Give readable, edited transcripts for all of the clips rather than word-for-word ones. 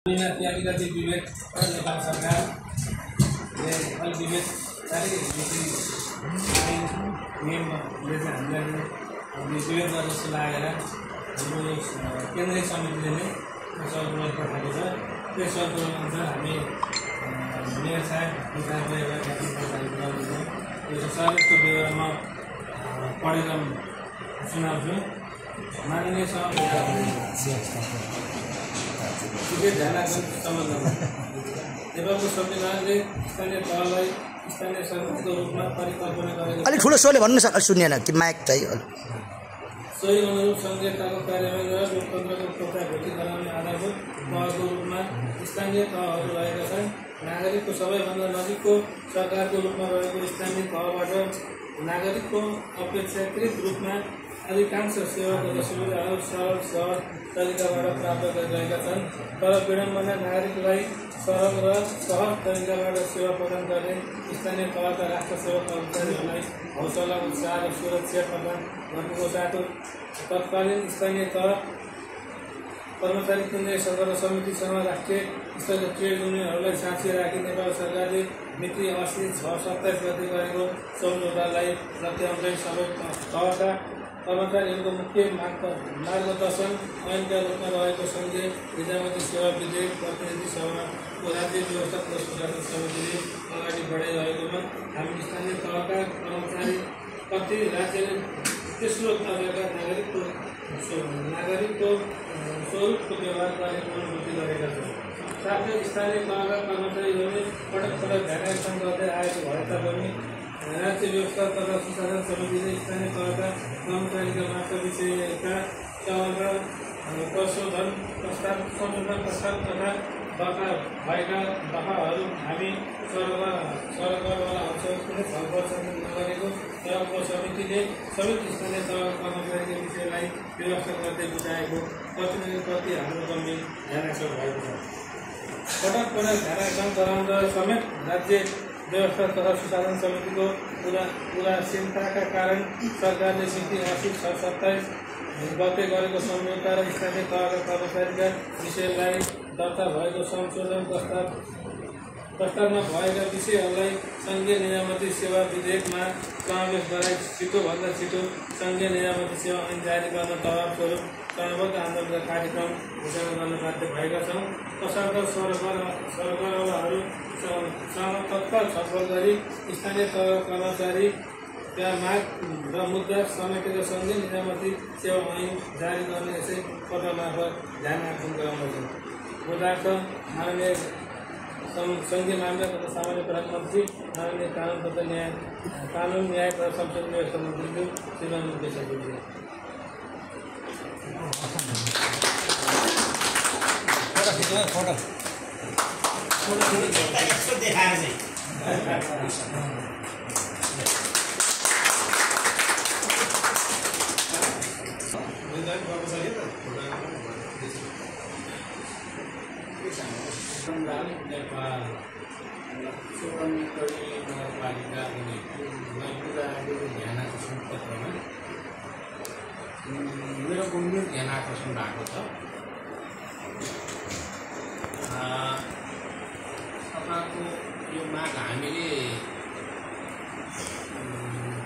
अलिकति विभेद नेपाल सरकारले अलि विभेद नियमले चाहिँ हामीलाई विभेद गर्ने जस्तो लागेर हाम्रो केन्द्रीय समितिले नै सर्कुलर पठाएको छ। त्यो सर्कुलर अनुसार हामी मेयर साहब यो सर्विसको बेहोरामा पढेर सुनाउँछु। माननीय नेपालको संविधानले स्थानीय तहलाई स्थानीय समितिको रूपमा परिकल्पना गरेको अलि ठुलो स्वरले भन्नु सक्छ, सुन्दैन कि माइक चाहियो। सोही अनुरूप संहिताको कार्यान्वयन गरेर लोकतन्त्रको प्रत्याभूति गराउने आधारभूत तहको रूपमा स्थानीय तहहरू रहेका छन्। नागरिकको सबैभन्दा नजिकको सरकारको रूपमा रहेको स्थानीय तहबाट नागरिकको अपेक्षाकृत रूपमा अधिकांश सेवा तथा सुविधाहरू सरल सहज तरिकाबाट प्राप्त गरिरहेका छन्। तर विडम्बना नागरिकलाई सरल र सहज तरिकाबाट सेवा प्रदान गर्ने स्थानीय तहका राष्ट्र सेवा कर्मचारीहरूलाई हौसला उत्साह र सुरक्षा प्रदान गर्नुको साटो तत्कालीन स्थानीय तह कर्मचारी केन्द्रीय सरकार समितिसँग राष्ट्रिय स्तरीय ट्रेड युनियनहरूलाई साक्षी राखी नेपाल सरकारले मिति 80/6/27 गते गरेको सम्झौतालाई लक्ष्याउँदै सबै तहका कर्मचारीहरूको मुख्य मार्गदर्शन ऐनका रूपमा रहेको सङ्घीय निजामती सेवा विधेयक प्रतिनिधि सभाको राज्य व्यवस्था पुरस्कार समितिले अगाडि बढाइरहेकोमा हामी स्थानीय तहका कर्मचारी प्रति राज्यले तेस्रो तहका नागरिकको स्वरूपको व्यवहार गरेको अनुभूति गरेका छौँ। साथै स्थानीय तहका कर्मचारीहरूले पटक पटक ध्यानाकर्षण गर्दै आएको भए तापनि राज्य व्यवस्था तथा सुशासन समितिले स्थानीय तहका कर्मचारीका मात्र विषयका तहका संशोधन प्रस्ताव तथा दर्ता भएका दफाहरू हामी सरकारवाला अंशले छलफल नगरेको तहको समितिले सबै स्थानीय तहका कर्मचारीको विषयलाई व्यवस्था गर्दै बुझाएको प्रतिनिधिप्रति हाम्रो गम्भीर ध्यानाकर्षण भएको छ। पटक पटक ध्यानाकर्षण गराउँदा समेत राज्य व्यवस्था तथा सुशासन समितिको उदासीनताका कारण सरकारले मिति 80/6/27 गते गरेको सम्झौता र स्थानीय तहका कर्मचारीका विषयलाई दर्ता भएको संशोधन प्रस्तावमा भएका विषयहरूलाई सङ्घीय निजामती सेवा विधेयकमा समावेश गराई छिटोभन्दा छिटो सङ्घीय निजामती सेवा ऐन जारी गर्न तहत स्वरूप चरणबद्ध आन्दोलनका कार्यक्रम घोषणा गर्न बाध्य भएका छौँ। तसर्थ सरकारवालाहरूसँग तत्काल छलफल गरी स्थानीय तह कर्मचारीका माग र मुद्दा समेटेर सङ्घीय निजामती सेवा ऐन जारी गर्ने यसै पत्र मार्फत ध्यान आकर्षण गराउँदछौँ। उदाहरण माननीय सङ्घीय मामला तथा सामान्य अपराध मन्त्री, माननीय कानुन न्याय तथा संसदीय व्यवस्था मन्त्रीज्यू श्रीमान मुकेशज्यूले नेपाल सोह्रौँ नगरपालिका ध्यान आकर्षण पत्रमा मेरो गम्भीर ध्यान आकर्षण भएको छ। तपाईँको यो माग हामीले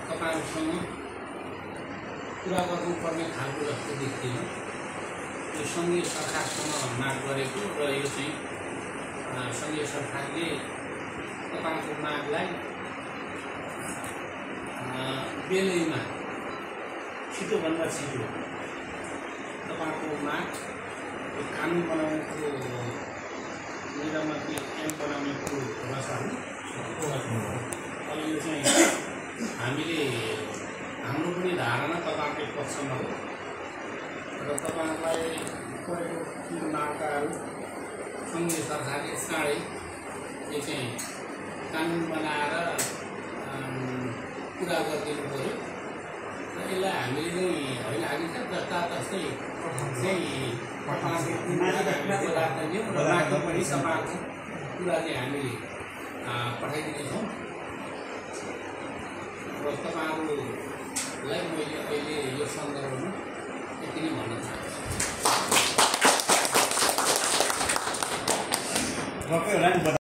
तपाईँहरूसँग कुरा गर्नुपर्ने खालको जस्तो देख्दैन। यो सङ्घीय सरकारसँग माग गरेको र यो चाहिँ सङ्घीय सरकारले तपाईँको मागलाई बेलैमा छिटोभन्दा छिटो तपाईँको माग कानुन बनाउनेको निजामती ऐन बनाउनेको भाषाहरू अब यो चाहिँ हामीले हाम्रो पनि धारणा तपाईँकै पक्षमा हो र तपाईँहरूलाई गरेको ती मागहरू सङ्घीय सरकारले चाँडै यो चाहिँ कानुन बनाएर पुरा गरिदिनु पऱ्यो र यसलाई हामीले चाहिँ होइन हामी चाहिँ जस्तातस्तै चाहिँ राख्दैनौँ र बाँकी पनि तपाईँको कुरा चाहिँ हामीले पठाइदिनेछौँ र तपाईँहरूलाई मैले अहिले यो सन्दर्भमा यति नै भन्न चाहन्छु। गएकै होला नि